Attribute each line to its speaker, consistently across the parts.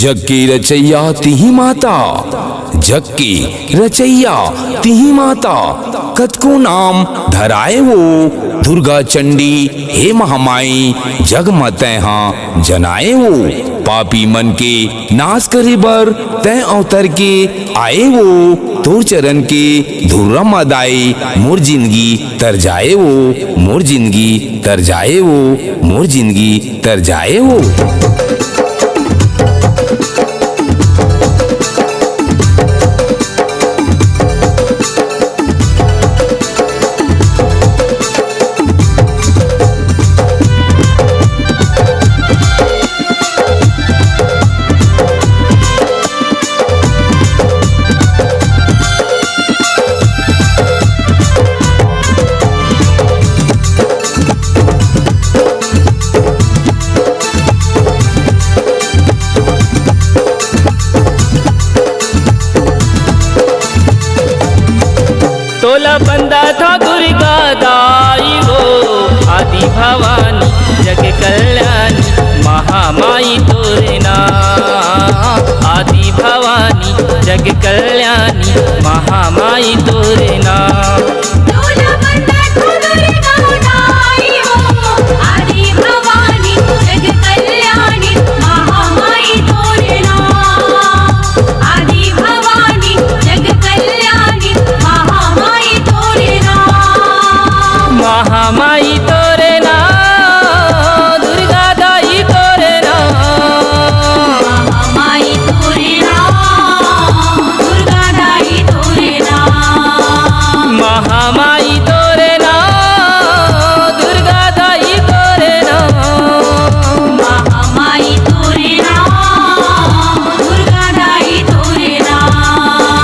Speaker 1: जग की रचैया तिही माता, जग की रचैया तिही माता। कतको नाम धराए वो दुर्गा चंडी हे महामाई, जग मत हाँ जनाए वो। पापी मन के नाश करे बर तय अवतर के आए वो, तोर चरण के धुर्रा मदाए मोर जिंदगी तर जाए वो, मोर जिंदगी तर जाए वो, मोर जिंदगी तर जाए वो।
Speaker 2: तोला बंदा था दुर्गा दाई वो, आदि भवानी जग कल्याणी महामाई तोरे नाम। आदि भवानी जग कल्याणी महामाई तोरे नाम। महामाई तोरे नाम, दुर्गा दाई तोरे नाम।
Speaker 3: महामाई तोरे नाम, दुर्गा दाई तोरे नाम।
Speaker 2: महामाई तोरे नाम, दुर्गा दाई तोरे नाम।
Speaker 3: महामाई तोरे नाम, दुर्गा दाई तोरे नाम।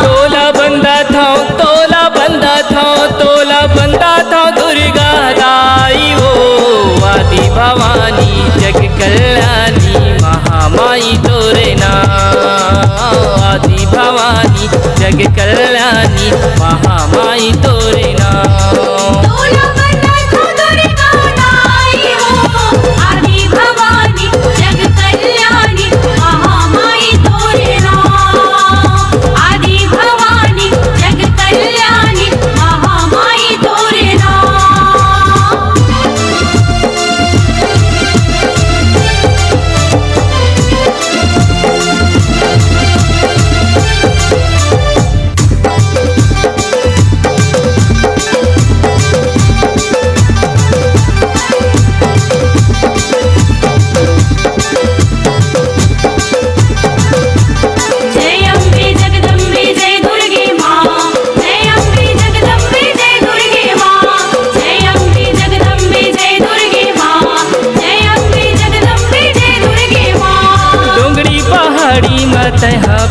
Speaker 2: तोला बंदा था, तोला बंदा था, तोला बंदा था दुर्गा दाई वो, आदि भवानी जग कल्याणी महामाई तोरे नाम। आदि भवानी जग कल्याणी महामाई तोरे नाम।
Speaker 3: तोला बंदा था दुर्गा दाई वो, आदि भवानी जग कल्याणी महामाई तोरे नाम। आदि भवानी जग कल्याणी महामाई तोरे नाम। जय अम्बे जगदम्बे जय दुर्गे माँ, जय अम्बे जगदम्बे जय दुर्गे माँ। जय अम्बे जगदम्बे जय दुर्गे माँ, जय अम्बे जगदम्बे जय दुर्गे माँ।
Speaker 2: डोंगरी पहाड़ी मत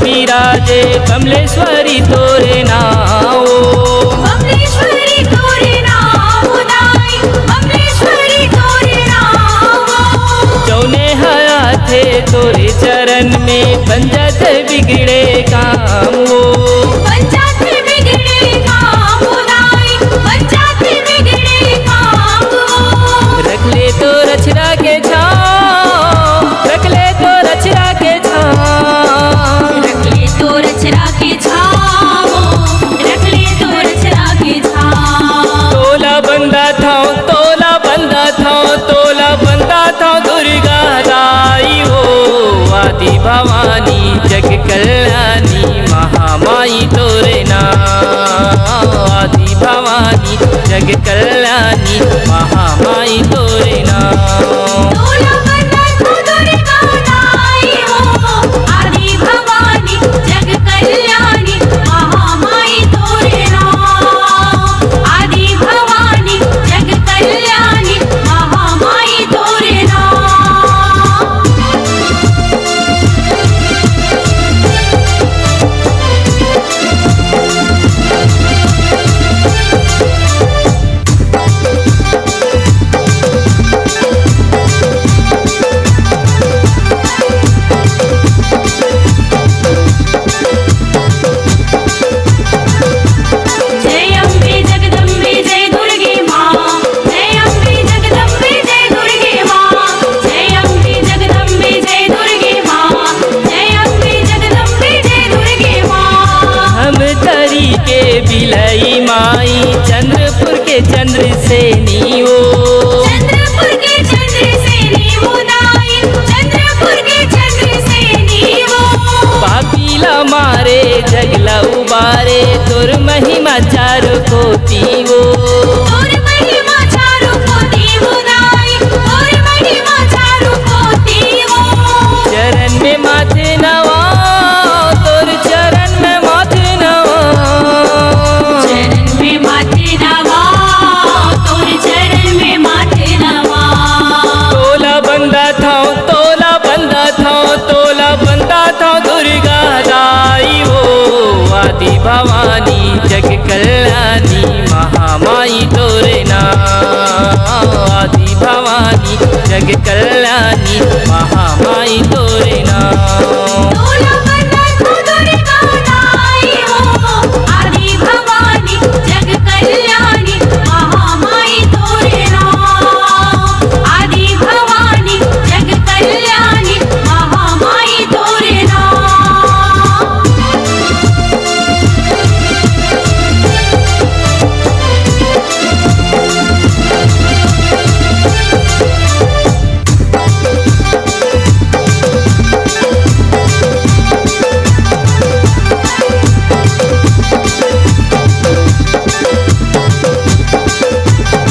Speaker 2: विराजे कमलेश्वरी तोरे नाम।
Speaker 3: कमलेश्वरी तोरे नाम दाई, कमलेश्वरी तोरे नाम।
Speaker 2: जौने हया थे तोरे चरण में पंजत बिगड़े काम वो।
Speaker 3: पंचायत बिगड़े काम दाई, पंचायत बिगड़े काम।
Speaker 2: रख ले तो रचना के छाँव, रख ले तो रचना के छाँव।
Speaker 3: रख ले तो रचना के छाँव, रख ले तो रचना के छाँव।
Speaker 2: तोला बंदा था, तोला बंदा था, तोला बंदा था दुर्गा दाई वो, आदि भवानी जग कल्याणी महामाई तोरे नाम। आदि भवानी जग कल्याणी महामाई तोरे नाम।
Speaker 3: तोला बंदा था दुर्गा दाई वो, आदि भवानी जग कल्याणी महामाई तोरे नाम। आदि भवानी जग कल्याणी महामाई तोरे नाम।
Speaker 2: चंद्र से नीवो
Speaker 3: चंद्रपुर के चंद्र से नीवो दाई चंद्रपुर के चंद्र से नीवो
Speaker 2: पापीला मारे जगला उबारे तुर महिमा चारो को पीवो
Speaker 3: और महिमा चारो को दीवो दाई और महिमा चारो को दीवो
Speaker 2: चरण में माथे नवा तुर चरण में माथे नवा
Speaker 3: चरण में माथे नवा तोर चरण में माथे नवा
Speaker 2: तोला बंदा था तोला बंदा था तोला बंदा था दुर्गा दाई वो आदि भवानी जग कल्याणी महामाई तोरे नाम आदि भवानी जग कल्याणी महामाई तोरे नाम
Speaker 3: तोला बंदा तो दुर्गा दाई हो आदि भवानी जग कल्याणी महामाई तोरे नाम आदि भवानी जग कल्याणी महामाई तोरे नाम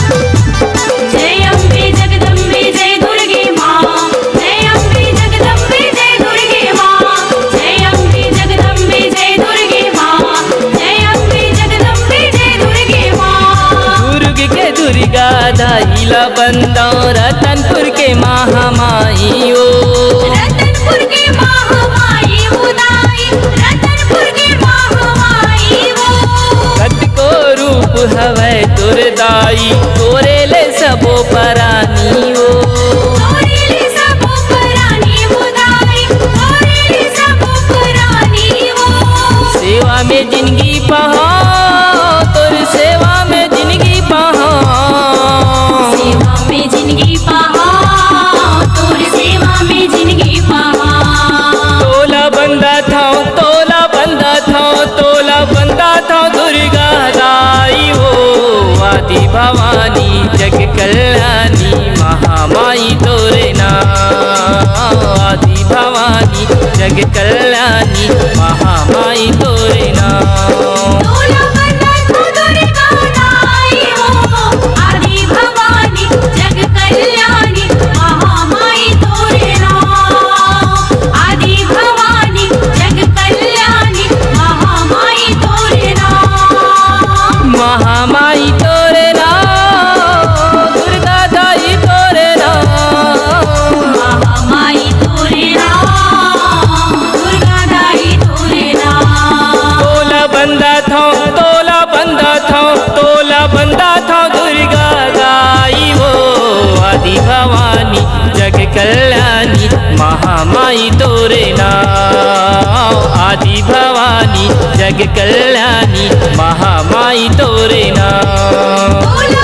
Speaker 3: जय अम्बे जगदम्बे जय दुर्गे माँ जय अम्बे जगदम्बे जय दुर्गे माँ जय अम्बे जगदम्बे जय दुर्गे माँ जय अम्बे जगदम्बे जय दुर्गे माँ
Speaker 2: दुर्ग के दुर्गा दाहिला बंदा रतनपुर के महामाई ओ
Speaker 3: रतनपुर के महामाई उदाई रतनपुर के महामाई वो
Speaker 2: कत को रूप हवै दुर्दाई तोरे ले सबो परानी ओ
Speaker 3: तोरेले सबो परानी उदाई तोरेले सबो परानी वो
Speaker 2: सेवा में जिंदगी पहा तोर सेवा में जिंदगी पहा
Speaker 3: सेवा में जिंदगी पहा तोर सेवा में जिंदगी पहा
Speaker 2: तोला बंदा था तोला बंदा था तोला बंदा था दुर्गा दाई हो आदि भवानी जग कल्याणी महामाई तोरे नाम आदि भवानी जग कल्याणी महामाई तोरे नाम
Speaker 3: तोला बंदा तो दुर्गा दाई हो आदि भवानी जग कल्याणी महामाई तोरे नाम आदि भवानी जग कल्याणी महामाई तोरे नाम
Speaker 2: महामाई तोरे नाम दुर्गा दाई तोरे नाम
Speaker 3: महामाई तोरे नाम दुर्गा दाई तोरे नाम
Speaker 2: तोला बंदा था तोला बंदा था तोला बंदा था दुर्गा दाई वो आदि भवानी जग कल्याणी महामाई तोरे नाम आदि भवानी जग कल्याणी महामाई तोरे नाम
Speaker 3: तोला